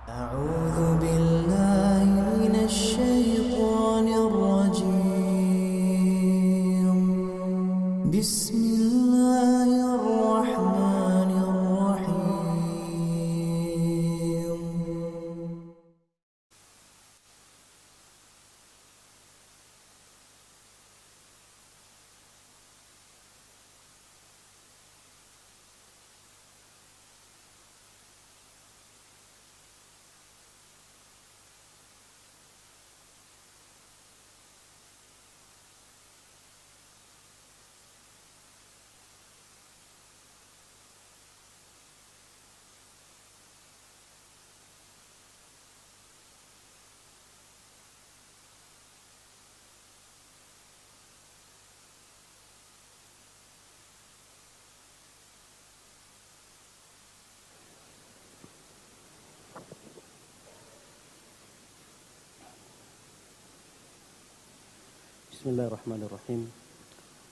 أعوذ بالله من الشيطان الرجيم بسم الله الرحمن الرحيم Bismillahirrahmanirrahim.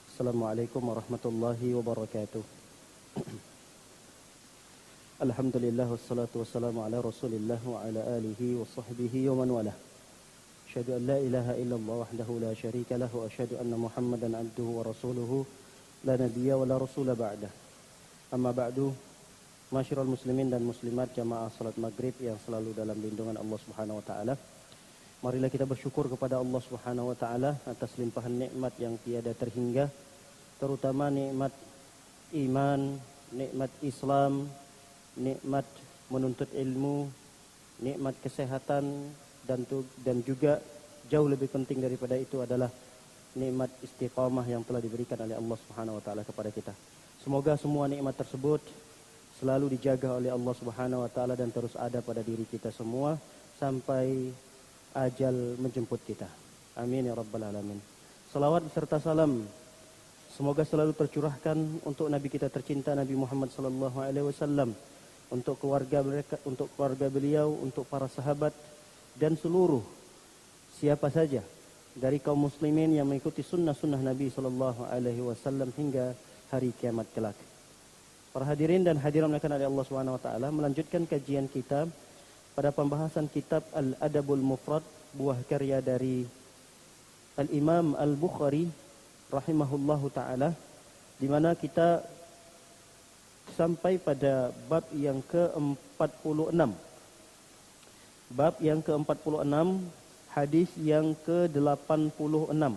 Assalamualaikum warahmatullahi wabarakatuh. Alhamdulillah wassalatu wassalamu ala Rasulillah wa ala alihi wa sahbihi wa man walah. Asyhadu an la ilaha illallah wahdahu la syarika lah wa asyhadu anna Muhammadan abduhu wa rasuluhu la nabiyya wa la rasula ba'dah. Amma ba'du, masyiral muslimin dan muslimat jamaah salat maghrib yang selalu dalam lindungan Allah Subhanahu wa taala. Marilah kita bersyukur kepada Allah Subhanahu wa taala atas limpahan nikmat yang tiada terhingga, terutama nikmat iman, nikmat Islam, nikmat menuntut ilmu, nikmat kesehatan dan juga jauh lebih penting daripada itu adalah nikmat istiqamah yang telah diberikan oleh Allah Subhanahu wa taala kepada kita. Semoga semua nikmat tersebut selalu dijaga oleh Allah Subhanahu wa taala dan terus ada pada diri kita semua sampai ajal menjemput kita. Amin ya rabbal alamin. Salawat serta salam semoga selalu tercurahkan untuk Nabi kita tercinta Nabi Muhammad sallallahu alaihi wasallam, untuk keluarga mereka, untuk keluarga beliau, untuk para sahabat dan seluruh siapa saja dari kaum muslimin yang mengikuti sunnah-sunnah Nabi sallallahu alaihi wasallam hingga hari kiamat kelak. Para hadirin dan hadirat oleh Allah Subhanahu wa taala, melanjutkan kajian kita pada pembahasan kitab Al-Adabul Mufrad, buah karya dari Al-Imam Al-Bukhari rahimahullahu ta'ala, di mana kita sampai pada bab yang ke-46. Bab yang ke-46, hadis yang ke-86.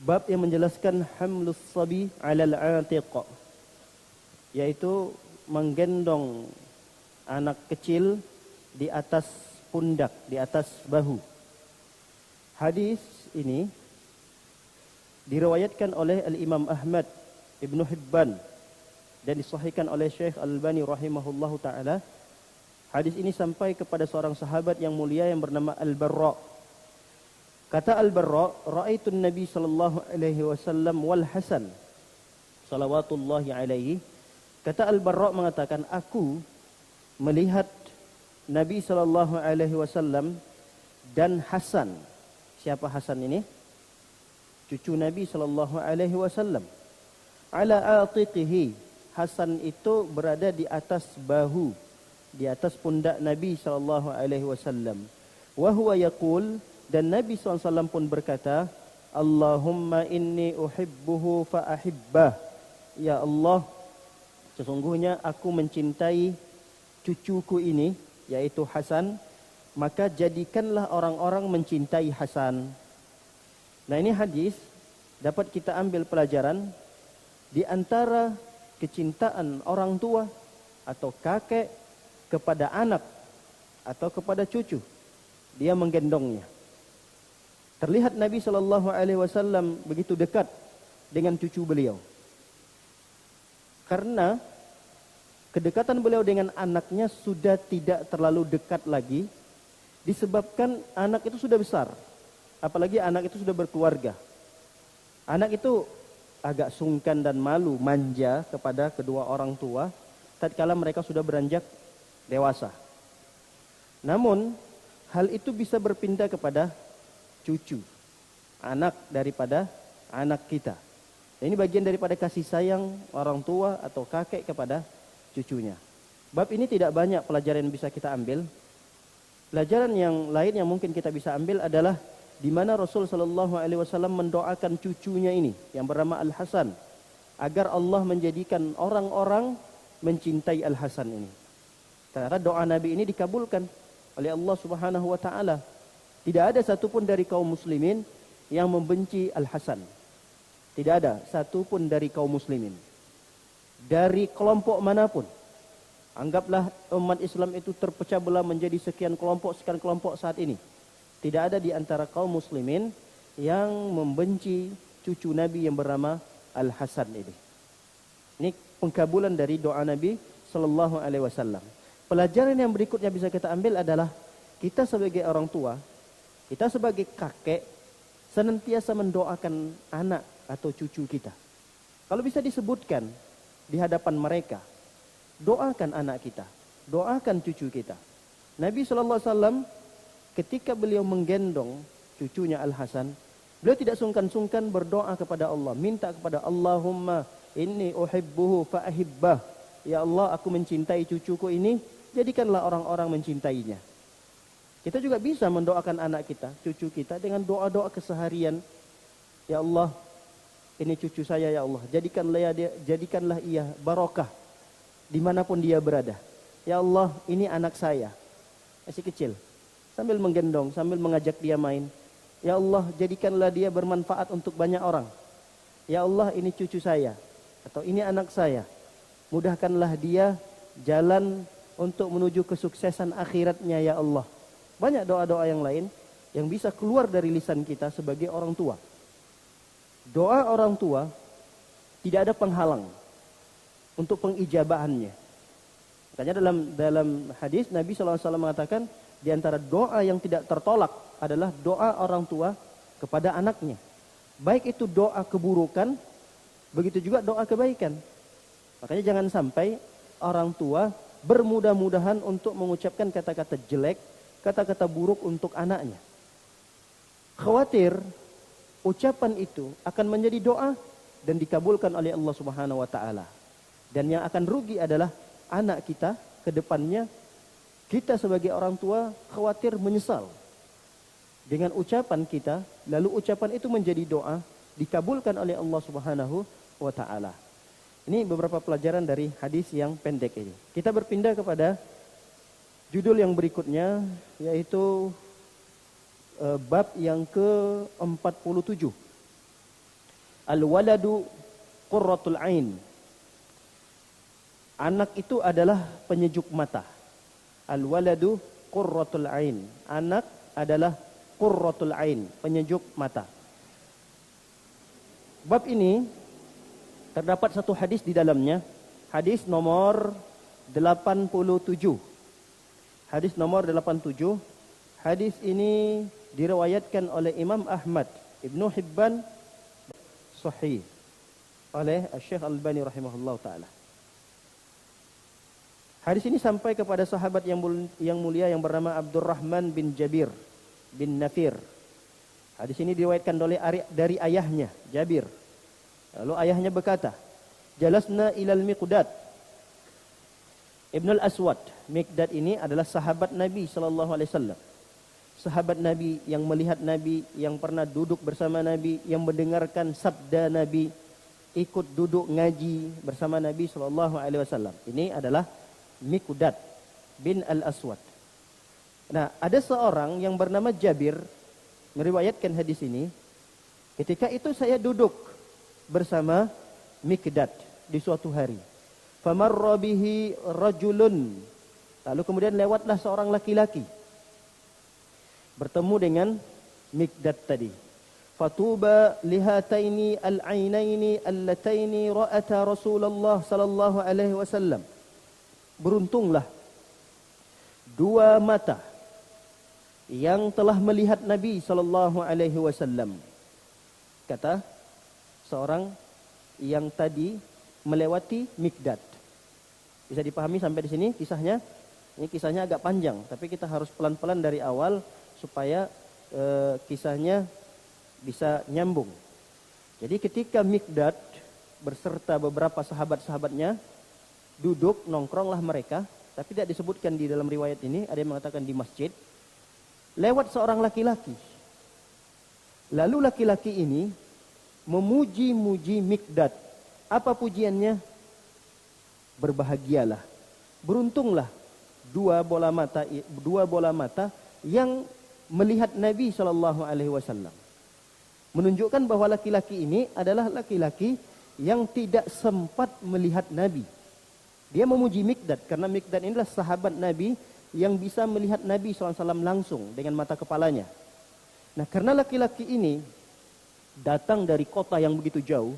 Bab yang menjelaskan hamlus sabi 'alal 'atiq, yaitu menggendong anak kecil di atas pundak, di atas bahu. Hadis ini diriwayatkan oleh Al-Imam Ahmad, Ibnu Hibban dan disahihkan oleh Syekh Al-Albani rahimahullahu taala. Hadis ini sampai kepada seorang sahabat yang mulia yang bernama Al-Barra. Kata Al-Barra, "Ra'aitu Nabi sallallahu alaihi wasallam wal Hasan salawatullahi alaihi." Kata Al-Barra mengatakan, aku melihat Nabi sallallahu alaihi wasallam dan Hasan. Siapa Hasan ini? Cucu Nabi sallallahu alaihi wasallam. Ala atiqihi. Hasan itu berada di atas bahu, di atas pundak Nabi sallallahu alaihi wasallam. Wa huwa yaqul, dan Nabi sallallahu alaihi wasallam pun berkata, Allahumma inni uhibbuhu fa ahibbah. Ya Allah, sesungguhnya aku mencintai cucuku ini, yaitu Hasan, maka jadikanlah orang-orang mencintai Hasan. Nah, ini hadis dapat kita ambil pelajaran di antara kecintaan orang tua atau kakek kepada anak atau kepada cucu. Dia menggendongnya. Terlihat Nabi sallallahu alaihi wasallam begitu dekat dengan cucu beliau. Karena kedekatan beliau dengan anaknya sudah tidak terlalu dekat lagi, disebabkan anak itu sudah besar. Apalagi anak itu sudah berkeluarga. Anak itu agak sungkan dan malu, manja kepada kedua orang tua tatkala mereka sudah beranjak dewasa. Namun, hal itu bisa berpindah kepada cucu, anak daripada anak kita. Ini bagian daripada kasih sayang orang tua atau kakek kepada cucunya. Bab ini tidak banyak pelajaran yang bisa kita ambil. Pelajaran yang lain yang mungkin kita bisa ambil adalah di mana Rasul sallallahu alaihi wasallam mendoakan cucunya ini yang bernama Al Hasan agar Allah menjadikan orang-orang mencintai Al Hasan ini. Ternyata doa Nabi ini dikabulkan oleh Allah Subhanahu wa taala. Tidak ada satupun dari kaum muslimin yang membenci Al Hasan. Tidak ada satupun dari kaum muslimin. Dari kelompok manapun. Anggaplah umat Islam itu terpecah belah menjadi sekian kelompok saat ini. Tidak ada di antara kaum muslimin yang membenci cucu Nabi yang bernama Al-Hasan ini. Ini pengkabulan dari doa Nabi sallallahu alaihi wasallam. Pelajaran yang berikutnya bisa kita ambil adalah kita sebagai orang tua, kita sebagai kakek senantiasa mendoakan anak atau cucu kita. Kalau bisa disebutkan di hadapan mereka, doakan anak kita, doakan cucu kita. Nabi SAW ketika beliau menggendong cucunya Al-Hasan, beliau tidak sungkan-sungkan berdoa kepada Allah, minta kepada Allahumma inni uhibbuhu fa'ahibbah. Ya Allah, aku mencintai cucuku ini, jadikanlah orang-orang mencintainya. Kita juga bisa mendoakan anak kita, cucu kita dengan doa-doa keseharian. Ya Allah, ini cucu saya ya Allah, jadikanlah ia barokah dimanapun dia berada. Ya Allah, ini anak saya, masih kecil, sambil menggendong, sambil mengajak dia main. Ya Allah, jadikanlah dia bermanfaat untuk banyak orang. Ya Allah, ini cucu saya, atau ini anak saya, mudahkanlah dia jalan untuk menuju kesuksesan akhiratnya ya Allah. Banyak doa-doa yang lain yang bisa keluar dari lisan kita sebagai orang tua. Doa orang tua tidak ada penghalang untuk pengijabahannya. Makanya dalam hadis Nabi SAW mengatakan di antara doa yang tidak tertolak adalah doa orang tua kepada anaknya. Baik itu doa keburukan, begitu juga doa kebaikan. Makanya jangan sampai orang tua bermudah-mudahan untuk mengucapkan kata-kata jelek, kata-kata buruk untuk anaknya. Khawatir ucapan itu akan menjadi doa dan dikabulkan oleh Allah Subhanahu wa taala. Dan yang akan rugi adalah anak kita ke depannya. Kita sebagai orang tua khawatir menyesal dengan ucapan kita, lalu ucapan itu menjadi doa dikabulkan oleh Allah Subhanahu wa taala. Ini beberapa pelajaran dari hadis yang pendek ini. Kita berpindah kepada judul yang berikutnya, yaitu bab yang ke-47. Al-waladu qurratul ain. Anak itu adalah penyejuk mata. Al-waladu qurratul ain. Anak adalah qurratul ain, penyejuk mata. Bab ini terdapat satu hadis di dalamnya. Hadis nomor 87. Hadis nomor 87. Hadis ini diriwayatkan oleh Imam Ahmad, Ibnu Hibban, sahih oleh Syekh Al-Albani rahimahullah taala. Hadis ini sampai kepada sahabat yang mulia yang bernama Abdurrahman bin Jabir bin Nafir. Hadis ini diriwayatkan dari ayahnya, Jabir. Lalu ayahnya berkata, "Jalasna ilal Miqdad." Ibn al-Aswad. Miqdad ini adalah sahabat Nabi sallallahu alaihi wasallam. Sahabat Nabi yang melihat Nabi, yang pernah duduk bersama Nabi, yang mendengarkan sabda Nabi, ikut duduk ngaji bersama Nabi sallallahu alaihi wasallam. Ini adalah Miqdad bin al-Aswad. Nah, ada seorang yang bernama Jabir meriwayatkan hadis ini. Ketika itu saya duduk bersama Miqdad di suatu hari. Famarra bihi rajulun. Lalu kemudian lewatlah seorang laki-laki. Bertemu dengan Miqdad tadi. Fatuba lihataini al-ainaini allataini ra'ata Rasulullah sallallahu alaihi wasallam. Beruntunglah dua mata yang telah melihat Nabi sallallahu alaihi wasallam. Kata seorang yang tadi melewati Miqdad. Bisa dipahami sampai di sini kisahnya? Ini kisahnya agak panjang, tapi kita harus pelan-pelan dari awal supaya kisahnya bisa nyambung. Jadi ketika Miqdad berserta beberapa sahabat-sahabatnya duduk, nongkronglah mereka tapi tidak disebutkan di dalam riwayat ini. Ada yang mengatakan di masjid. Lewat seorang laki-laki. Lalu laki-laki ini memuji-muji Mikdad. Apa pujiannya? Berbahagialah, beruntunglah dua bola mata yang melihat Nabi SAW. Menunjukkan bahwa laki-laki ini adalah laki-laki yang tidak sempat melihat Nabi. Dia memuji Mikdad karena Mikdad inilah sahabat Nabi yang bisa melihat Nabi SAW langsung dengan mata kepalanya. Nah, karena laki-laki ini datang dari kota yang begitu jauh,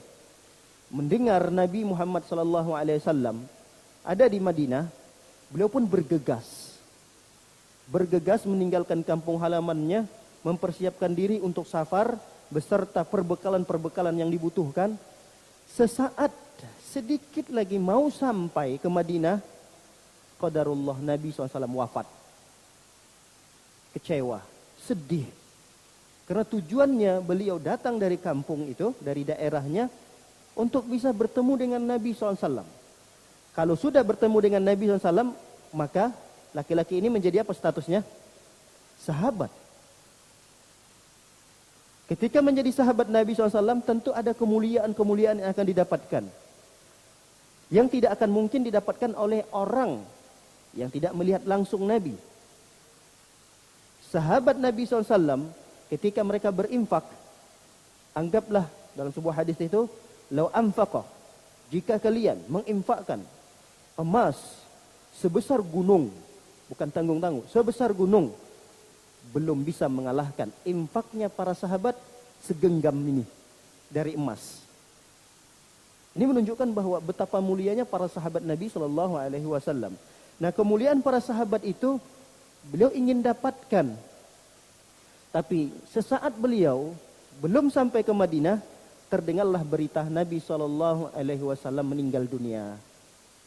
mendengar Nabi Muhammad SAW ada di Madinah, beliau pun bergegas meninggalkan kampung halamannya, mempersiapkan diri untuk safar beserta perbekalan-perbekalan yang dibutuhkan. Sesaat sedikit lagi mau sampai ke Madinah, qadarullah Nabi SAW wafat. Kecewa, sedih. Karena tujuannya beliau datang dari kampung itu, dari daerahnya, untuk bisa bertemu dengan Nabi SAW. Kalau sudah bertemu dengan Nabi SAW, maka laki-laki ini menjadi apa statusnya? Sahabat. Ketika menjadi sahabat Nabi SAW, tentu ada kemuliaan-kemuliaan yang akan didapatkan. Yang tidak akan mungkin didapatkan oleh orang yang tidak melihat langsung Nabi. Sahabat Nabi SAW, ketika mereka berinfak, anggaplah dalam sebuah hadis itu, lau anfaqa, jika kalian menginfakkan emas sebesar gunung, bukan tanggung-tanggung, sebesar gunung, belum bisa mengalahkan infaknya para sahabat segenggam ini dari emas. Ini menunjukkan bahwa betapa mulianya para sahabat Nabi SAW. Nah, kemuliaan para sahabat itu beliau ingin dapatkan. Tapi sesaat beliau belum sampai ke Madinah, terdengarlah berita Nabi SAW meninggal dunia.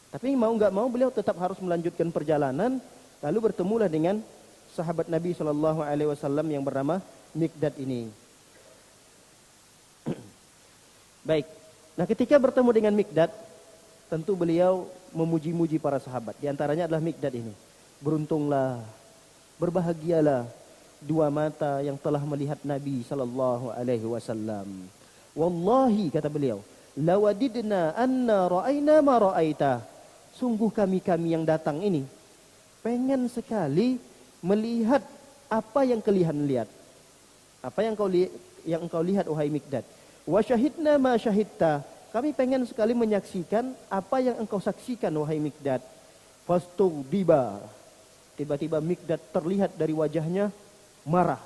Tapi mau nggak mau beliau tetap harus melanjutkan perjalanan. Lalu bertemulah dengan sahabat Nabi SAW yang bernama Mikdad ini. Baik. Nah, ketika bertemu dengan Mikdad, tentu beliau memuji-muji para sahabat. Di antaranya adalah Mikdad ini. Beruntunglah, berbahagialah dua mata yang telah melihat Nabi SAW. Wallahi, kata beliau, lawadidna anna ra'ayna ma ra'aita. Sungguh kami yang datang ini pengen sekali melihat apa yang kalian lihat. Apa yang engkau lihat, wahai Mikdad. Wa syahidna ma syahidta. Kami pengen sekali menyaksikan apa yang engkau saksikan, wahai Mikdad. Fastughdiba. Tiba-tiba Mikdad terlihat dari wajahnya marah.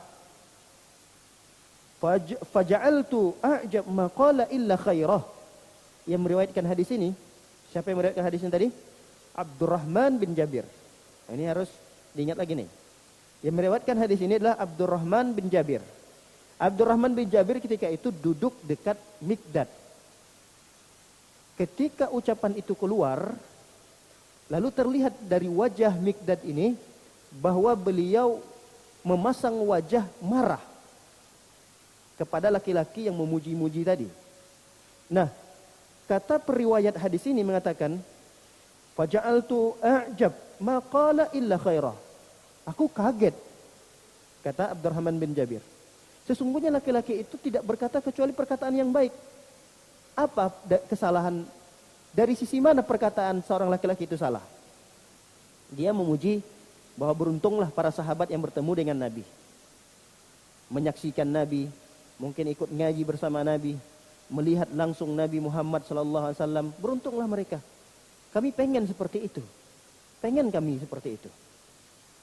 Faja'altu a'jab ma qala illa khairah. Yang meriwayatkan hadis ini, siapa yang meriwayatkan hadis ini tadi? Abdurrahman bin Jabir. Nah, ini harus diingat lagi nih. Yang meriwayatkan hadis ini adalah Abdurrahman bin Jabir. Abdurrahman bin Jabir ketika itu duduk dekat Mikdad. Ketika ucapan itu keluar, lalu terlihat dari wajah Mikdad ini bahwa beliau memasang wajah marah kepada laki-laki yang memuji-muji tadi. Nah, kata periwayat hadis ini mengatakan, faja'altu a'jab ma qala illa khairah. Aku kaget, kata Abdurrahman bin Jabir. Sesungguhnya laki-laki itu tidak berkata kecuali perkataan yang baik. Apa kesalahan? Dari sisi mana perkataan seorang laki-laki itu salah? Dia memuji bahwa beruntunglah para sahabat yang bertemu dengan Nabi. Menyaksikan Nabi, mungkin ikut ngaji bersama Nabi, melihat langsung Nabi Muhammad SAW. Beruntunglah mereka. Kami pengen seperti itu. Pengen kami seperti itu.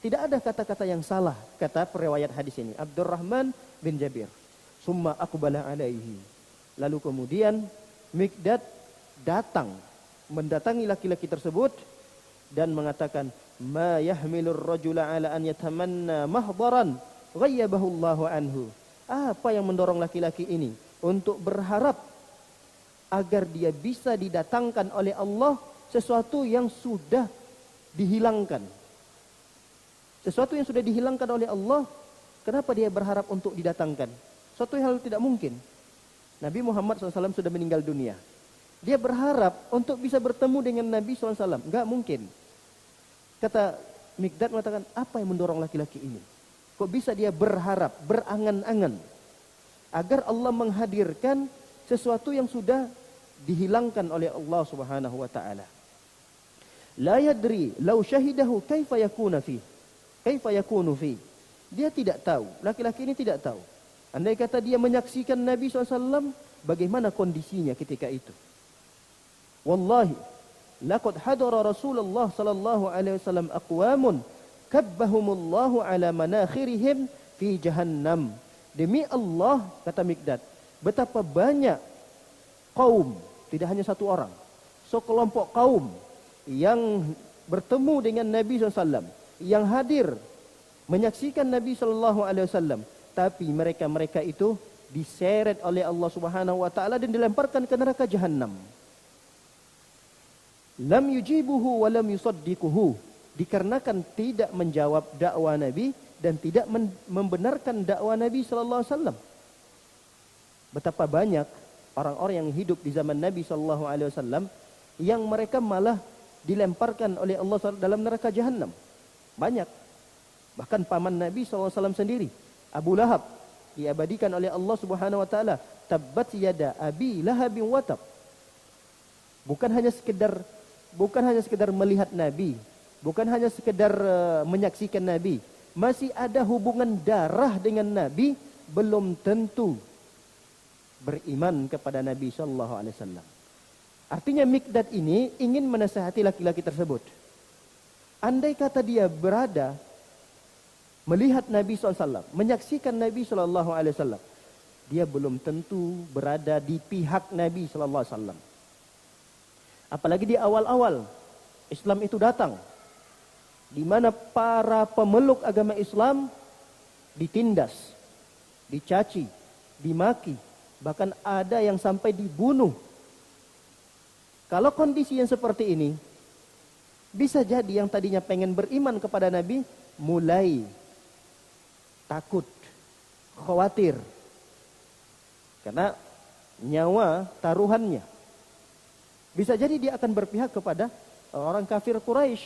Tidak ada kata-kata yang salah, kata periwayat hadis ini. Abdurrahman bin Jabir. Summa aqbala alaihi. Lalu kemudian Mikdad datang, mendatangi laki-laki tersebut dan mengatakan, ma yahmilur rajula ala an yatamanna mahdaran ghayyabahu Allahu anhu. Apa yang mendorong laki-laki ini untuk berharap agar dia bisa didatangkan oleh Allah sesuatu yang sudah dihilangkan. Sesuatu yang sudah dihilangkan oleh Allah, kenapa dia berharap untuk didatangkan? Suatu hal tidak mungkin. Nabi Muhammad SAW sudah meninggal dunia. Dia berharap untuk bisa bertemu dengan Nabi SAW. Enggak mungkin. Kata Mikdad mengatakan, apa yang mendorong laki-laki ini? Kok bisa dia berharap, berangan-angan agar Allah menghadirkan sesuatu yang sudah dihilangkan oleh Allah Subhanahu wa taala. La yadri law syahidahu kaifa yakunu fi. Dia tidak tahu, laki-laki ini tidak tahu. Andai kata dia menyaksikan Nabi SAW, bagaimana kondisinya ketika itu? Wallahi, laqad hadara Rasulullah sallallahu alaihi wasallam aqwamun kabbahumullahu ala manakhirihim fi jahannam. Demi Allah, kata Mikdad, betapa banyak kaum, tidak hanya satu orang, sekelompok kaum yang bertemu dengan Nabi SAW, yang hadir menyaksikan Nabi SAW, tapi mereka itu diseret oleh Allah Subhanahu wa taala dan dilemparkan ke neraka Jahannam. Lam yujibuhu wa lam yusaddiquhu, dikarenakan tidak menjawab dakwah Nabi dan tidak membenarkan dakwah Nabi sallallahu alaihi wasallam. Betapa banyak orang-orang yang hidup di zaman Nabi sallallahu alaihi wasallam yang mereka malah dilemparkan oleh Allah dalam neraka Jahannam. Banyak. Bahkan paman Nabi sallallahu alaihi wasallam sendiri, Abu Lahab, diabadikan oleh Allah Subhanahu wa taala, tabbat yada abi lahabin watab. Bukan hanya sekedar melihat Nabi, bukan hanya sekedar menyaksikan Nabi, masih ada hubungan darah dengan Nabi, belum tentu beriman kepada Nabi sallallahu alaihi wasallam. Artinya Mikdad ini ingin menasihati laki-laki tersebut. Andai kata dia berada melihat Nabi SAW, menyaksikan Nabi SAW, dia belum tentu berada di pihak Nabi SAW. Apalagi di awal-awal Islam itu datang, di mana para pemeluk agama Islam ditindas, dicaci, dimaki, bahkan ada yang sampai dibunuh. Kalau kondisi yang seperti ini, bisa jadi yang tadinya pengen beriman kepada Nabi mulai takut, khawatir, karena nyawa taruhannya. Bisa jadi dia akan berpihak kepada orang kafir Quraisy.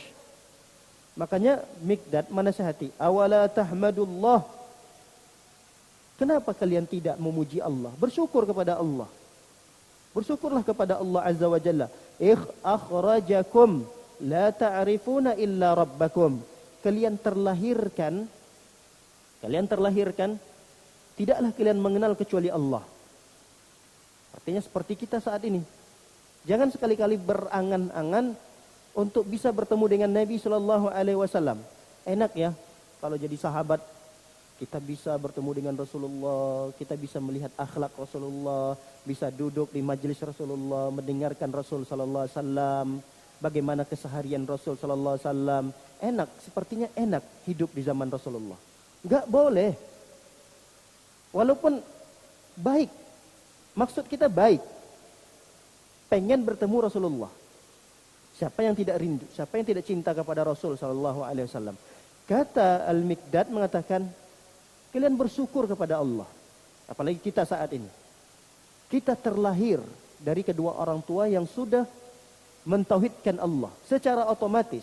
Makanya Mikdad menasihati, awala tahmadullah, kenapa kalian tidak memuji Allah? Bersyukur kepada Allah. Bersyukurlah kepada Allah Azza wa Jalla. Akhrajakum la ta'rifuna illa rabbakum. Kalian terlahirkan, tidaklah kalian mengenal kecuali Allah. Artinya seperti kita saat ini. Jangan sekali-kali berangan-angan untuk bisa bertemu dengan Nabi Shallallahu Alaihi Wasallam. Enak ya kalau jadi sahabat, kita bisa bertemu dengan Rasulullah, kita bisa melihat akhlak Rasulullah, bisa duduk di majelis Rasulullah, mendengarkan Rasul Sallallahu Alaihi Wasallam, bagaimana keseharian Rasul Sallallahu Alaihi Wasallam. Enak, sepertinya enak hidup di zaman Rasulullah. Enggak boleh. Walaupun baik, maksud kita baik, pengen bertemu Rasulullah. Siapa yang tidak rindu, siapa yang tidak cinta kepada Rasul Sallallahu Alaihi Wasallam? Kata Al-Mikdad mengatakan, kalian bersyukur kepada Allah. Apalagi kita saat ini. Kita terlahir dari kedua orang tua yang sudah mentauhidkan Allah. Secara otomatis,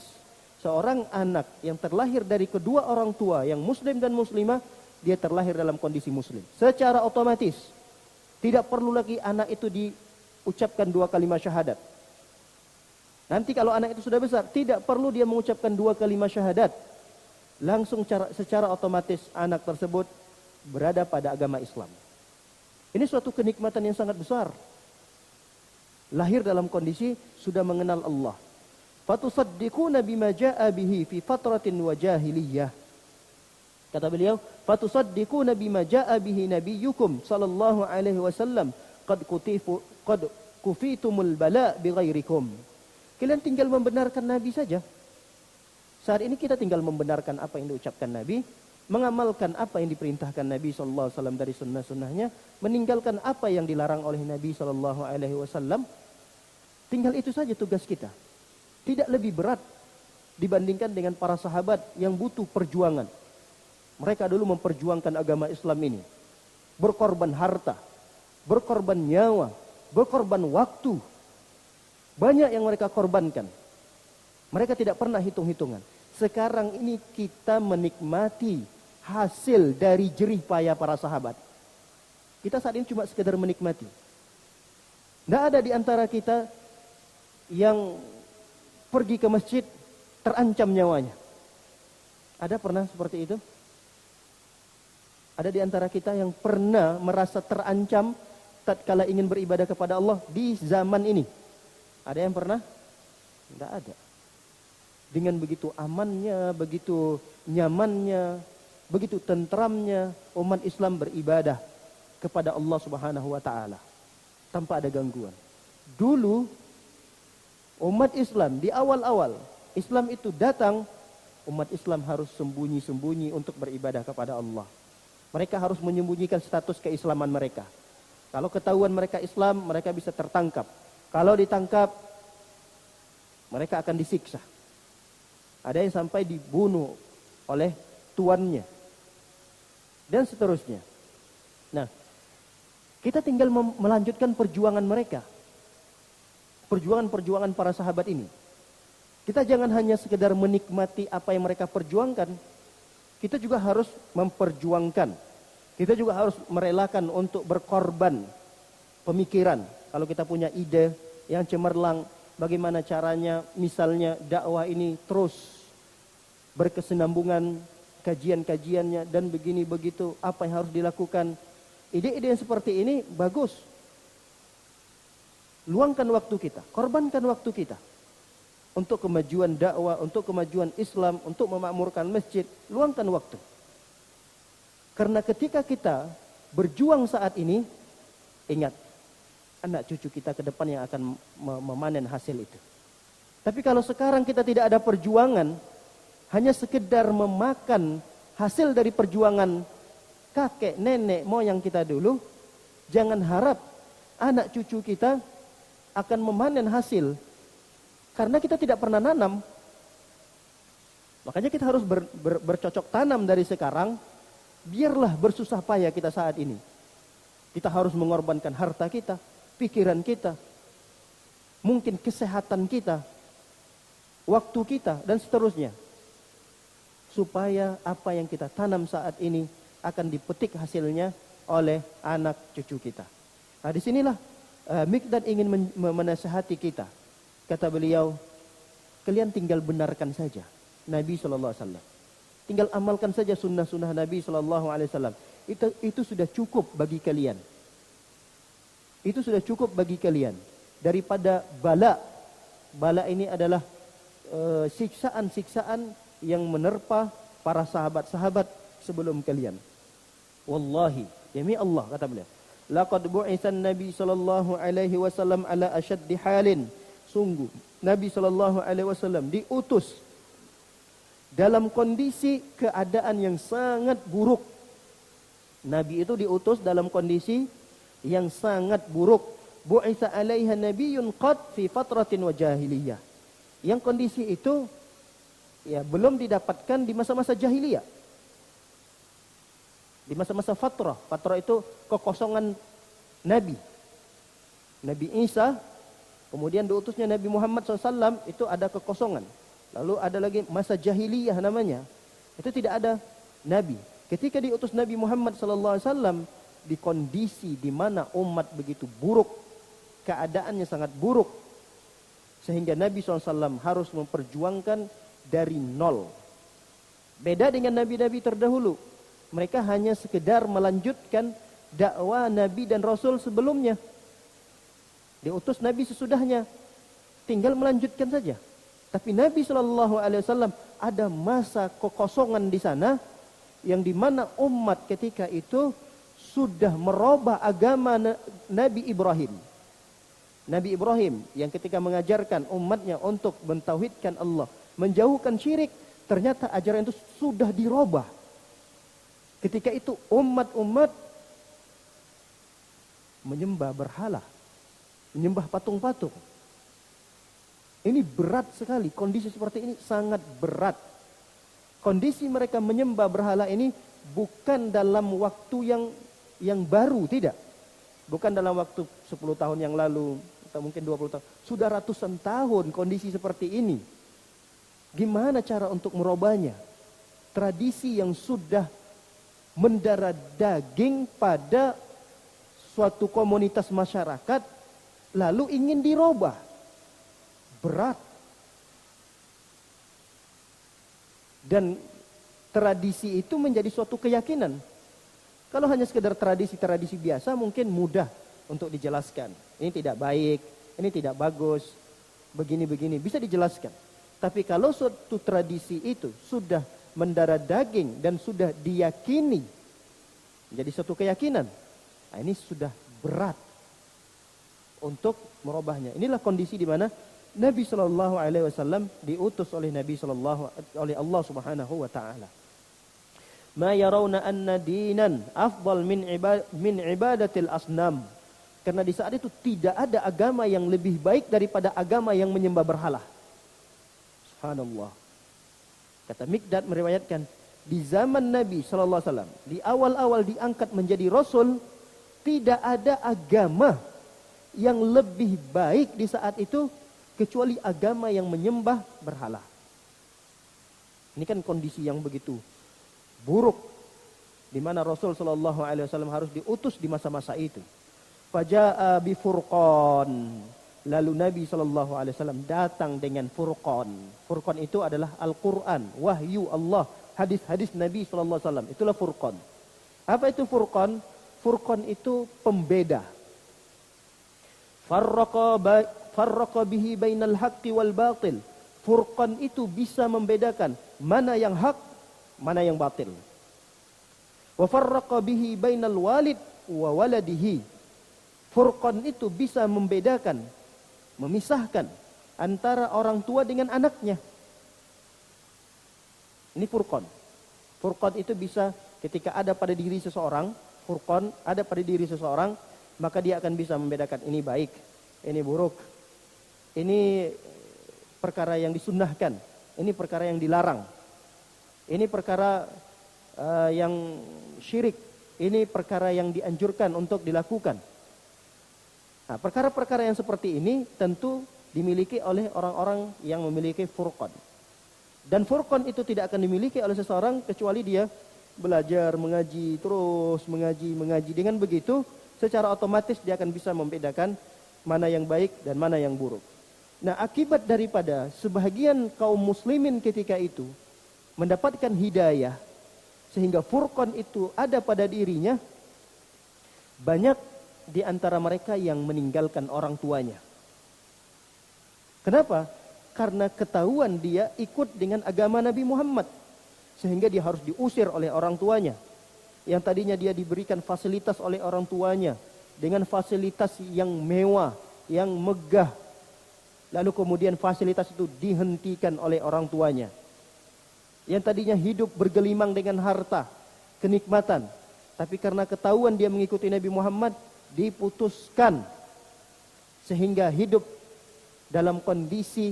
seorang anak yang terlahir dari kedua orang tua yang muslim dan muslimah, dia terlahir dalam kondisi muslim. Secara otomatis. Tidak perlu lagi anak itu diucapkan 2 kalimat syahadat. Nanti kalau anak itu sudah besar, tidak perlu dia mengucapkan 2 kalimat syahadat. Langsung secara otomatis anak tersebut berada pada agama Islam. Ini suatu kenikmatan yang sangat besar. Lahir dalam kondisi sudah mengenal Allah. Fatusaddiquna bima jaa bihi fi fatratin wa jahiliyah. Kata beliau, fatusaddiquna bima jaa bihi nabiyyukum sallallahu alaihi wasallam qad kufitumul bala bighairikum. Kalian tinggal membenarkan Nabi saja. Saat ini kita tinggal membenarkan apa yang diucapkan Nabi, mengamalkan apa yang diperintahkan Nabi SAW dari sunnah-sunnahnya, meninggalkan apa yang dilarang oleh Nabi SAW. Tinggal itu saja tugas kita. Tidak lebih berat dibandingkan dengan para sahabat yang butuh perjuangan. Mereka dulu memperjuangkan agama Islam ini. Berkorban harta, berkorban nyawa, berkorban waktu. Banyak yang mereka korbankan. Mereka tidak pernah hitung-hitungan. sekarang ini kita menikmati hasil dari jerih payah para sahabat. Kita saat ini cuma sekedar menikmati. Tidak ada di antara kita yang pergi ke masjid terancam nyawanya. Ada pernah seperti itu? Ada di antara kita yang pernah merasa terancam tatkala ingin beribadah kepada Allah di zaman ini? Ada yang pernah? Tidak ada. Dengan begitu amannya, begitu nyamannya, begitu tentramnya umat Islam beribadah kepada Allah Subhanahu wa taala tanpa ada gangguan. Dulu umat Islam di awal-awal Islam itu datang, umat Islam harus sembunyi-sembunyi untuk beribadah kepada Allah. Mereka harus menyembunyikan status keislaman mereka. Kalau ketahuan mereka Islam, mereka bisa tertangkap. Kalau ditangkap, mereka akan disiksa. Ada yang sampai dibunuh oleh tuannya. Dan seterusnya. Nah, kita tinggal melanjutkan perjuangan mereka. Perjuangan-perjuangan para sahabat ini. Kita jangan hanya sekedar menikmati apa yang mereka perjuangkan. Kita juga harus memperjuangkan. Kita juga harus merelakan untuk berkorban pemikiran. Kalau kita punya ide yang cemerlang, bagaimana caranya misalnya dakwah ini terus berkesinambungan kajian-kajiannya dan begini begitu, apa yang harus dilakukan. Ide-ide yang seperti ini bagus. Luangkan waktu kita, korbankan waktu kita untuk kemajuan dakwah, untuk kemajuan Islam, untuk memakmurkan masjid. Luangkan waktu. Karena ketika kita berjuang saat ini, ingat, anak cucu kita ke depan yang akan memanen hasil itu. Tapi kalau sekarang kita tidak ada perjuangan, hanya sekedar memakan hasil dari perjuangan kakek, nenek, moyang kita dulu, jangan harap anak cucu kita akan memanen hasil. Karena kita tidak pernah nanam. Makanya kita harus bercocok tanam dari sekarang. Biarlah bersusah payah kita saat ini. Kita harus mengorbankan harta kita, pikiran kita, mungkin kesehatan kita, waktu kita, dan seterusnya. Supaya apa yang kita tanam saat ini akan dipetik hasilnya oleh anak cucu kita. Nah, disinilah Miqdad ingin menasihati kita. Kata beliau, kalian tinggal benarkan saja Nabi SAW. Tinggal amalkan saja sunnah-sunnah Nabi SAW. Itu sudah cukup bagi kalian. Itu sudah cukup bagi kalian. Daripada bala. Bala ini adalah siksaan-siksaan yang menerpa para sahabat-sahabat sebelum kalian. Wallahi, demi Allah, kata beliau, laqad bu'itsan Nabi sallallahu alaihi wasallam ala ashaddi halin. Sungguh Nabi sallallahu alaihi wasallam diutus dalam kondisi keadaan yang sangat buruk. Nabi itu diutus dalam kondisi yang sangat buruk. Bu'itsa alaiha nabiyyun qad fi fatratin wa jahiliyah. Yang kondisi itu ya belum didapatkan di masa-masa jahiliyah. Di masa-masa fatrah. Fatrah itu kekosongan Nabi. Nabi Isa, kemudian diutusnya Nabi Muhammad SAW, itu ada kekosongan. Lalu ada lagi masa jahiliyah namanya. Itu tidak ada Nabi. Ketika diutus Nabi Muhammad SAW, di kondisi di mana umat begitu buruk, keadaannya sangat buruk, sehingga Nabi SAW harus memperjuangkan dari nol. Beda dengan nabi-nabi terdahulu. Mereka hanya sekedar melanjutkan dakwah Nabi dan Rasul sebelumnya. Diutus Nabi sesudahnya, tinggal melanjutkan saja. Tapi Nabi SAW ada masa kekosongan di sana, yang dimana umat ketika itu sudah merubah agama Nabi Ibrahim. Nabi Ibrahim yang ketika mengajarkan umatnya untuk mentauhidkan Allah, menjauhkan syirik, ternyata ajaran itu sudah dirubah. Ketika itu umat-umat menyembah berhala, menyembah patung-patung. Ini berat sekali, kondisi seperti ini sangat berat. Kondisi mereka menyembah berhala ini bukan dalam waktu yang baru, tidak. Bukan dalam waktu 10 tahun yang lalu, atau mungkin 20 tahun. Sudah ratusan tahun kondisi seperti ini. Gimana cara untuk merubahnya? Tradisi yang sudah mendarah daging pada suatu komunitas masyarakat, lalu ingin dirubah. Berat. Dan tradisi itu menjadi suatu keyakinan. Kalau hanya sekedar tradisi-tradisi biasa mungkin mudah untuk dijelaskan. Ini tidak baik, ini tidak bagus, begini-begini, bisa dijelaskan. Tapi kalau suatu tradisi itu sudah mendarah daging dan sudah diyakini menjadi suatu keyakinan, nah ini sudah berat untuk merubahnya. Inilah kondisi di mana Nabi Shallallahu Alaihi Wasallam diutus oleh oleh Allah Subhanahu Wa Taala. Ma yarawna anna dinan afdal min ibadatil asnam. Karena di saat itu tidak ada agama yang lebih baik daripada agama yang menyembah berhala. Subhanallah. Kata Miqdad meriwayatkan, di zaman Nabi sallallahu alaihi wasallam, di awal-awal diangkat menjadi rasul, tidak ada agama yang lebih baik di saat itu kecuali agama yang menyembah berhala. Ini kan kondisi yang begitu buruk di mana Rasul sallallahu alaihi wasallam harus diutus di masa-masa itu. Faja'a bi furqan. Lalu Nabi sallallahu alaihi wasallam datang dengan furqan. Furqan itu adalah Al-Qur'an, wahyu Allah, hadis-hadis Nabi sallallahu alaihi wasallam. Itulah furqan. Apa itu furqan? Furqan itu pembeda. Farraqa bihi bainal haqqi wal batil. Furqan itu bisa membedakan mana yang hak, mana yang batil. Wa farraqa bihi bainal walid wa waladihi. Furqan itu bisa membedakan, memisahkan antara orang tua dengan anaknya. Ini furqan. Furqan itu bisa ketika ada pada diri seseorang, furqan ada pada diri seseorang, maka dia akan bisa membedakan ini baik, ini buruk. Ini perkara yang disunnahkan, ini perkara yang dilarang. Ini perkara yang syirik, ini perkara yang dianjurkan untuk dilakukan. Nah, perkara-perkara yang seperti ini tentu dimiliki oleh orang-orang yang memiliki furqan. Dan furqan itu tidak akan dimiliki oleh seseorang kecuali dia belajar, mengaji, terus mengaji. Dengan begitu, secara otomatis dia akan bisa membedakan mana yang baik dan mana yang buruk. Nah, akibat daripada sebahagian kaum muslimin ketika itu mendapatkan hidayah, sehingga furqan itu ada pada dirinya, banyak di antara mereka yang meninggalkan orang tuanya. Kenapa? Karena ketahuan dia ikut dengan agama Nabi Muhammad, sehingga dia harus diusir oleh orang tuanya. Yang tadinya dia diberikan fasilitas oleh orang tuanya, dengan fasilitas yang mewah, yang megah. Lalu kemudian fasilitas itu dihentikan oleh orang tuanya. Yang tadinya hidup bergelimang dengan harta, kenikmatan. Tapi karena ketahuan dia mengikuti Nabi Muhammad, diputuskan sehingga hidup dalam kondisi,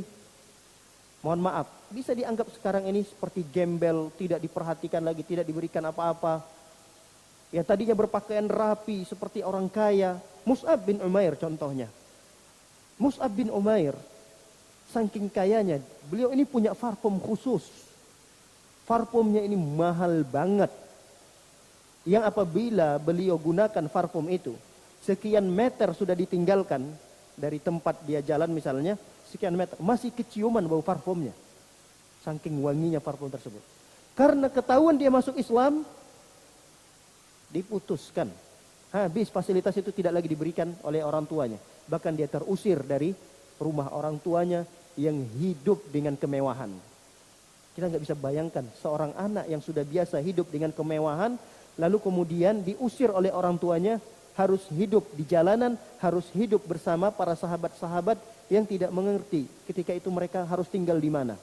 mohon maaf, bisa dianggap sekarang ini seperti gembel, tidak diperhatikan lagi, tidak diberikan apa-apa. Yang tadinya berpakaian rapi seperti orang kaya, Mus'ab bin Umair contohnya. Mus'ab bin Umair saking kayanya, beliau ini punya parfum khusus. Parfumnya ini mahal banget. Yang apabila beliau gunakan parfum itu, sekian meter sudah ditinggalkan dari tempat dia jalan misalnya, sekian meter masih keciuman bau parfumnya. Saking wanginya parfum tersebut. Karena ketahuan dia masuk Islam, diputuskan. Habis fasilitas itu tidak lagi diberikan oleh orang tuanya. Bahkan dia terusir dari rumah orang tuanya yang hidup dengan kemewahan. Kita nggak bisa bayangkan seorang anak yang sudah biasa hidup dengan kemewahan, lalu kemudian diusir oleh orang tuanya, harus hidup di jalanan, harus hidup bersama para sahabat-sahabat yang tidak mengerti ketika itu mereka harus tinggal di mana.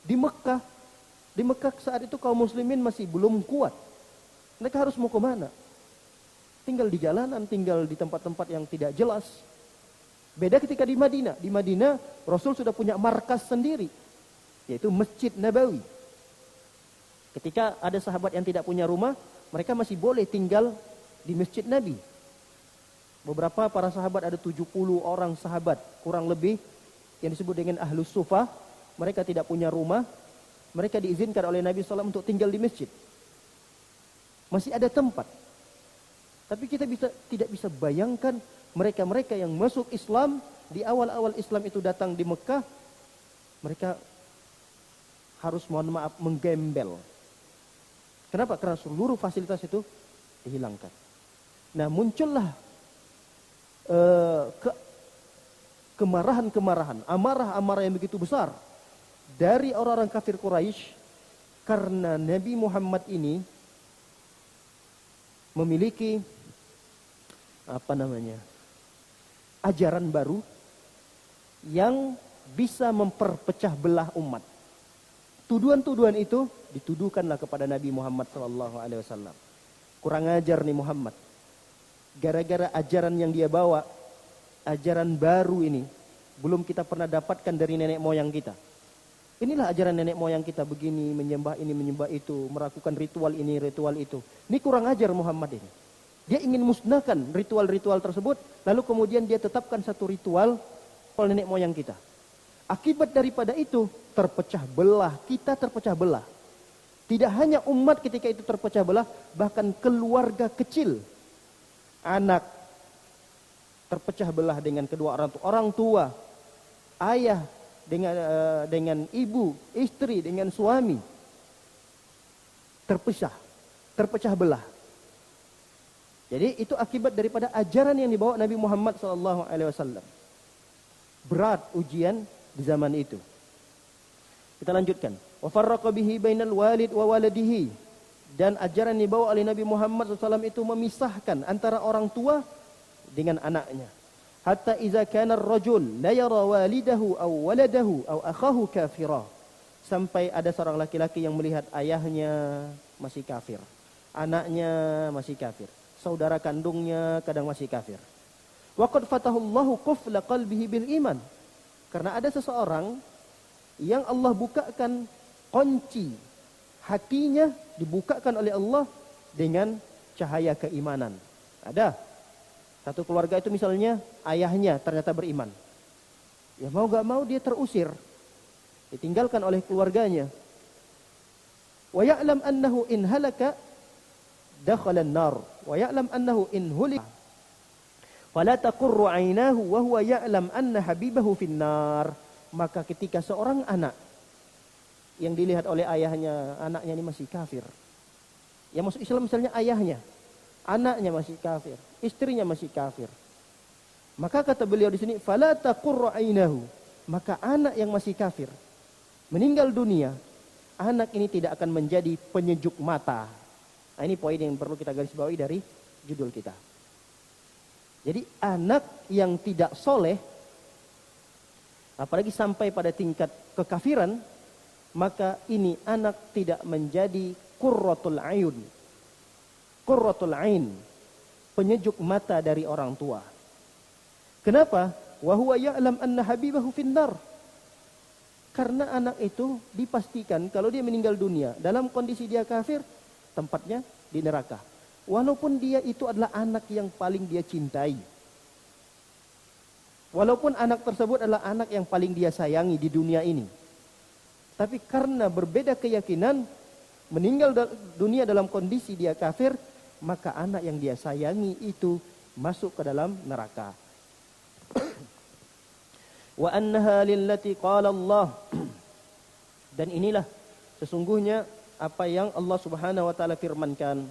Di Mekah saat itu kaum muslimin masih belum kuat. Mereka harus mau ke mana? Tinggal di jalanan, tinggal di tempat-tempat yang tidak jelas. Beda ketika di Madinah. Di Madinah Rasul sudah punya markas sendiri, yaitu Masjid Nabawi. Ketika ada sahabat yang tidak punya rumah, mereka masih boleh tinggal di Masjid Nabi. Beberapa para sahabat, ada 70 orang sahabat kurang lebih yang disebut dengan Ahlus Sufah, mereka tidak punya rumah, mereka diizinkan oleh Nabi SAW untuk tinggal di masjid. Masih ada tempat. Tapi kita tidak bisa bayangkan mereka-mereka yang masuk Islam, di awal-awal Islam itu datang di Mekah, mereka harus, mohon maaf, menggembel. Kenapa? Karena seluruh fasilitas itu dihilangkan. Nah, muncullah kemarahan-kemarahan, amarah-amarah yang begitu besar dari orang-orang kafir Quraisy karena Nabi Muhammad ini memiliki ajaran baru yang bisa memperpecah belah umat. Tuduhan-tuduhan itu dituduhkanlah kepada Nabi Muhammad SAW. Kurang ajar nih Muhammad. Gara-gara ajaran yang dia bawa, ajaran baru ini, belum kita pernah dapatkan dari nenek moyang kita. Inilah ajaran nenek moyang kita, begini, menyembah ini, menyembah itu, melakukan ritual ini, ritual itu. Ini kurang ajar Muhammad ini. Dia ingin musnahkan ritual-ritual tersebut, lalu kemudian dia tetapkan satu ritual oleh nenek moyang kita. Akibat daripada itu, terpecah belah, kita terpecah belah. Tidak hanya umat ketika itu terpecah belah, bahkan keluarga kecil, anak, terpecah belah dengan kedua orang tua, ayah dengan ibu, istri dengan suami, terpecah belah. Jadi itu akibat daripada ajaran yang dibawa Nabi Muhammad SAW. Berat ujian di zaman itu. Kita lanjutkan. Wa farraqa bihi bainal walid wa waladihi. Dan ajaran yang dibawa oleh Nabi Muhammad SAW itu memisahkan antara orang tua dengan anaknya. Hatta iza kana ar-rajul la yara walidahu aw waladahu aw akhahu kafira. Sampai ada seorang laki-laki yang melihat ayahnya masih kafir, anaknya masih kafir, saudara kandungnya kadang masih kafir. Wa qad fatahullahu qufla qalbihi bil iman. Karena ada seseorang yang Allah bukakan kunci hatinya, dibukakan oleh Allah dengan cahaya keimanan. Ada satu keluarga itu misalnya ayahnya ternyata beriman. Ya mau gak mau dia terusir, ditinggalkan oleh keluarganya. Wa ya'lam annahu in halaka dakhala an-nar wa ya'lam annahu in hulika fala taqurru 'ainahu wa huwa ya'lam anna habibahu fin-nar. Maka ketika seorang anak yang dilihat oleh ayahnya, anaknya ini masih kafir. Yang masuk Islam misalnya ayahnya, anaknya masih kafir, istrinya masih kafir. Maka kata beliau di sini, fala taqurru 'ainahu. Maka anak yang masih kafir meninggal dunia, anak ini tidak akan menjadi penyejuk mata. Nah, ini poin yang perlu kita garis bawahi dari judul kita. Jadi anak yang tidak soleh, apalagi sampai pada tingkat kekafiran, maka ini anak tidak menjadi qurratul ayun. Qurratul ain, penyejuk mata dari orang tua. Kenapa? Wa huwa ya'lam anna habibahu finnar. Karena anak itu dipastikan kalau dia meninggal dunia dalam kondisi dia kafir, tempatnya di neraka. Walaupun dia itu adalah anak yang paling dia cintai. Walaupun anak tersebut adalah anak yang paling dia sayangi di dunia ini. Tapi karena berbeda keyakinan, meninggal dunia dalam kondisi dia kafir, maka anak yang dia sayangi itu masuk ke dalam neraka. Wa annaha lillati qala Allah. Dan inilah sesungguhnya apa yang Allah Subhanahu wa taala firmankan.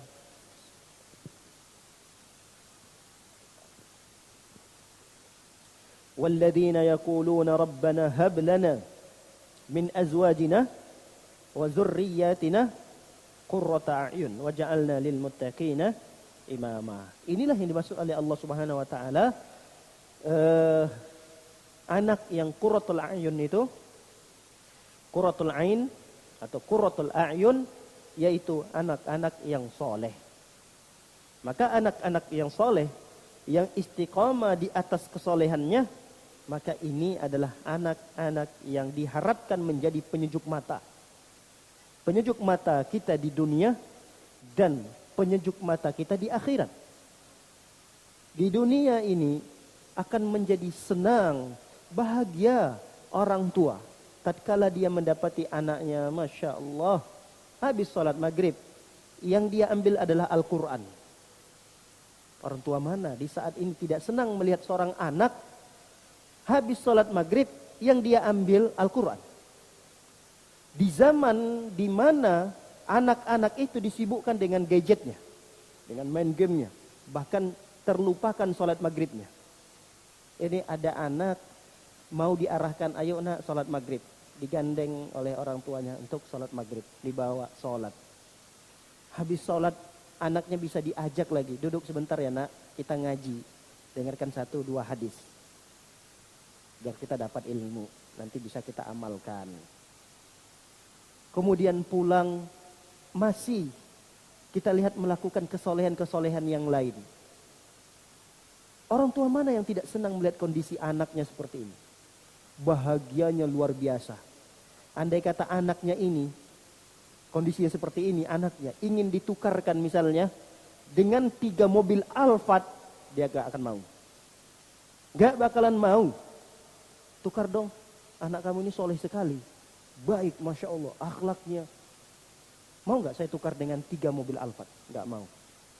Walladzina yaquluna rabbana hab lana min azwajina wa dzurriyyatina qurrata a'yun waj'alna lil muttaqina imama. Inilah yang dimaksud oleh Allah Subhanahu wa taala anak yang qurratul a'yun itu, qurratul ain atau qurratul a'yun, yaitu anak-anak yang soleh. Maka anak-anak yang soleh yang istiqamah di atas kesolehannya, maka ini adalah anak-anak yang diharapkan menjadi penyejuk mata. Penyejuk mata kita di dunia dan penyejuk mata kita di akhirat. Di dunia ini akan menjadi senang, bahagia orang tua. tatkala dia mendapati anaknya, Masya Allah, habis sholat maghrib, yang dia ambil adalah Al-Quran. Orang tua mana di saat ini tidak senang melihat seorang anak habis sholat maghrib, yang dia ambil Al-Quran. Di zaman di mana anak-anak itu disibukkan dengan gadgetnya, dengan main gamenya, bahkan terlupakan sholat maghribnya. Ini ada anak mau diarahkan, ayo nak sholat maghrib, digandeng oleh orang tuanya untuk sholat maghrib, dibawa sholat. Habis sholat anaknya bisa diajak lagi, duduk sebentar ya nak, kita ngaji, dengarkan 1-2 hadis, biar kita dapat ilmu, nanti bisa kita amalkan. Kemudian pulang masih kita lihat melakukan kesolehan-kesolehan yang lain. Orang tua mana yang tidak senang melihat kondisi anaknya seperti ini? Bahagianya luar biasa. Andai kata anaknya ini, kondisinya seperti ini, anaknya ingin ditukarkan misalnya dengan 3 mobil Alphard, dia gak akan mau. Gak bakalan mau. Tukar dong, anak kamu ini soleh sekali, baik, Masya Allah, akhlaknya. Mau gak saya tukar dengan 3 mobil Alphard? Gak mau.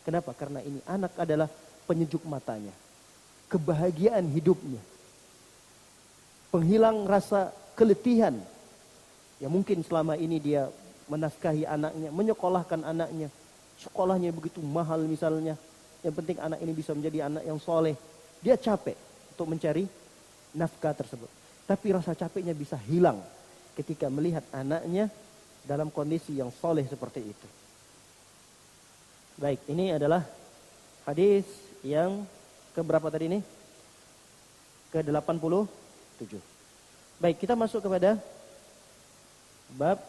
Kenapa? Karena ini anak adalah penyejuk matanya, kebahagiaan hidupnya, penghilang rasa keletihan. Ya mungkin selama ini dia menafkahi anaknya, menyekolahkan anaknya, sekolahnya begitu mahal misalnya. Yang penting anak ini bisa menjadi anak yang soleh. Dia capek untuk mencari nafkah tersebut. Tapi rasa capeknya bisa hilang ketika melihat anaknya dalam kondisi yang soleh seperti itu. Baik, ini adalah hadis yang keberapa tadi ini? Ke-87. Baik, kita masuk kepada bab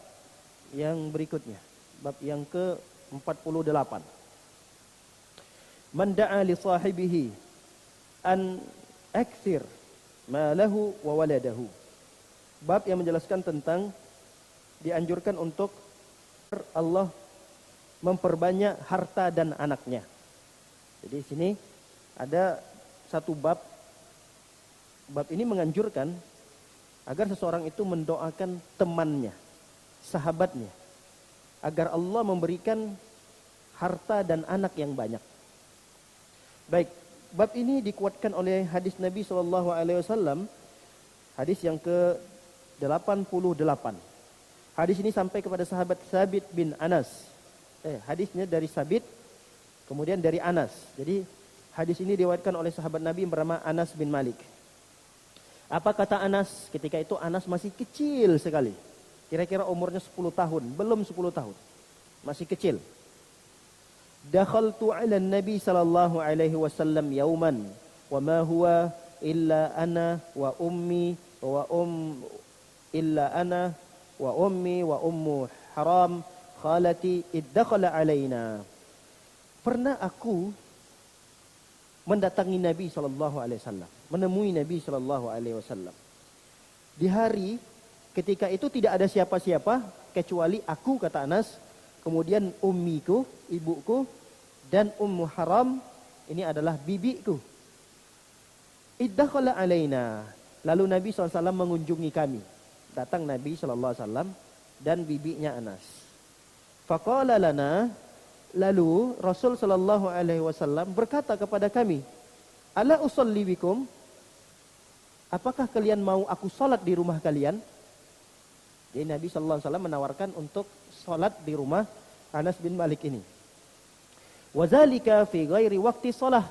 yang berikutnya, bab yang ke-48. Man da'a li sahibihi an akthir ma lahu wa waladahu. Bab yang menjelaskan tentang dianjurkan untuk Allah memperbanyak harta dan anaknya. Jadi di sini ada satu bab ini menganjurkan agar seseorang itu mendoakan temannya, sahabatnya, agar Allah memberikan harta dan anak yang banyak. Baik, bab ini dikuatkan oleh hadis Nabi SAW, hadis yang ke-88. Hadis ini sampai kepada sahabat Sabit bin Anas. Hadisnya dari Sabit, kemudian dari Anas. Jadi hadis ini diriwayatkan oleh sahabat Nabi yang bernama Anas bin Malik. Apa kata Anas? Ketika itu Anas masih kecil sekali. Kira-kira umurnya 10 tahun, belum 10 tahun. Masih kecil. Dakhaltu 'ala Nabi sallallahu alaihi wasallam yauman wa ma huwa illa ana wa ummi wa ummu haram khalati iddakhala alaina. Pernah aku mendatangi Nabi sallallahu alaihi wasallam, menemui Nabi sallallahu alaihi wasallam. Di hari ketika itu tidak ada siapa-siapa kecuali aku, kata Anas, kemudian ummiku, ibuku, dan Ummu Haram, ini adalah bibiku. Iddakhala alaina. Lalu Nabi SAW mengunjungi kami. Datang Nabi SAW dan bibinya Anas. Faqala lana, lalu Rasul SAW berkata kepada kami, ala usalli bikum, apakah kalian mau aku salat di rumah kalian? Jadi Nabi SAW menawarkan untuk salat di rumah Anas bin Malik ini. Wazalika fi ghairi waqti salah.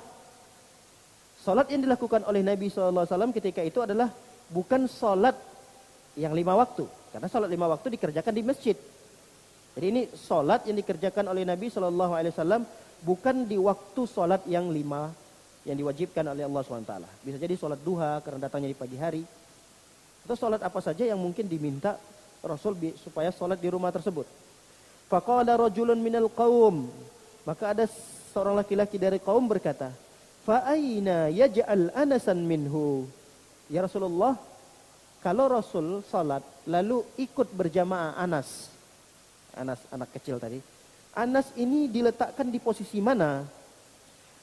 Salat yang dilakukan oleh Nabi SAW ketika itu adalah bukan salat yang 5 waktu. Karena salat 5 waktu dikerjakan di masjid. Jadi ini salat yang dikerjakan oleh Nabi SAW bukan di waktu salat yang 5 yang diwajibkan oleh Allah SWT. Bisa jadi salat duha karena datangnya di pagi hari. Atau salat apa saja yang mungkin diminta Rasul supaya salat di rumah tersebut. Faqala rajulun minal qaum. Maka ada seorang laki-laki dari kaum berkata, fa aina yaj'al Anasan minhu? Ya Rasulullah, kalau Rasul salat lalu ikut berjamaah Anas anak kecil tadi, Anas ini diletakkan di posisi mana?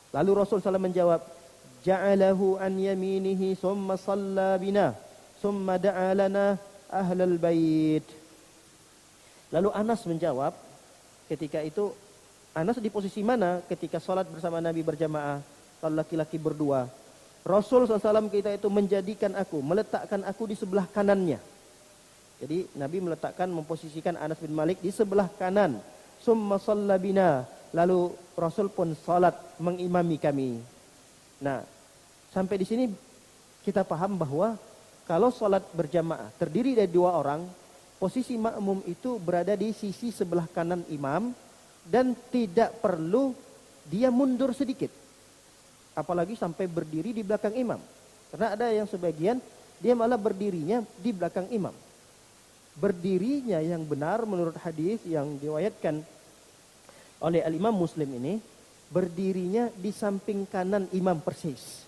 Lalu Rasul SAW menjawab, ja'alahu an yaminihi summa shalla bina summa da'a lana ahlal bait. Lalu Anas menjawab, ketika itu Anas di posisi mana ketika salat bersama Nabi berjamaah, kalau laki-laki berdua. Rasul SAW kita itu menjadikan aku, meletakkan aku di sebelah kanannya. Jadi Nabi meletakkan, memposisikan Anas bin Malik di sebelah kanan. Summa shalla bina. Lalu Rasul pun salat mengimami kami. Nah, sampai di sini kita paham bahwa kalau salat berjamaah terdiri dari dua orang, posisi makmum itu berada di sisi sebelah kanan imam dan tidak perlu dia mundur sedikit. Apalagi sampai berdiri di belakang imam. Karena ada yang sebagian dia malah berdirinya di belakang imam. Berdirinya yang benar menurut hadis yang diriwayatkan oleh Al-Imam Muslim ini, berdirinya di samping kanan imam persis.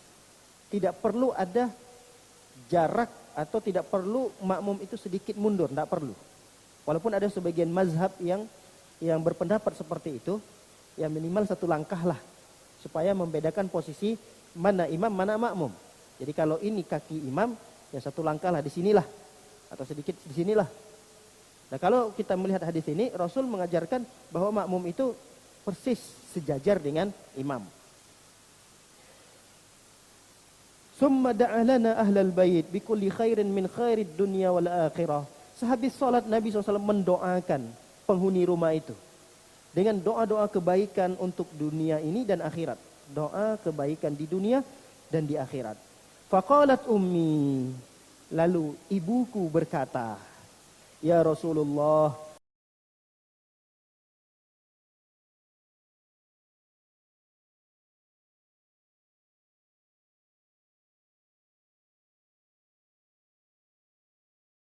Tidak perlu ada jarak atau tidak perlu makmum itu sedikit mundur, tidak perlu. Walaupun ada sebagian mazhab yang berpendapat seperti itu, ya minimal satu langkah lah supaya membedakan posisi mana imam mana makmum. Jadi kalau ini kaki imam, ya satu langkah lah di sinilah atau sedikit di sinilah. Nah, kalau kita melihat hadis ini, Rasul mengajarkan bahwa makmum itu persis sejajar dengan imam. Summa da'alana ahlal bait bikulli khairin min khairid dunya wal akhirah. Sehabis salat Nabi SAW mendoakan penghuni rumah itu dengan doa-doa kebaikan untuk dunia ini dan akhirat. Doa kebaikan di dunia dan di akhirat. Faqalat ummi. Lalu ibuku berkata, ya Rasulullah,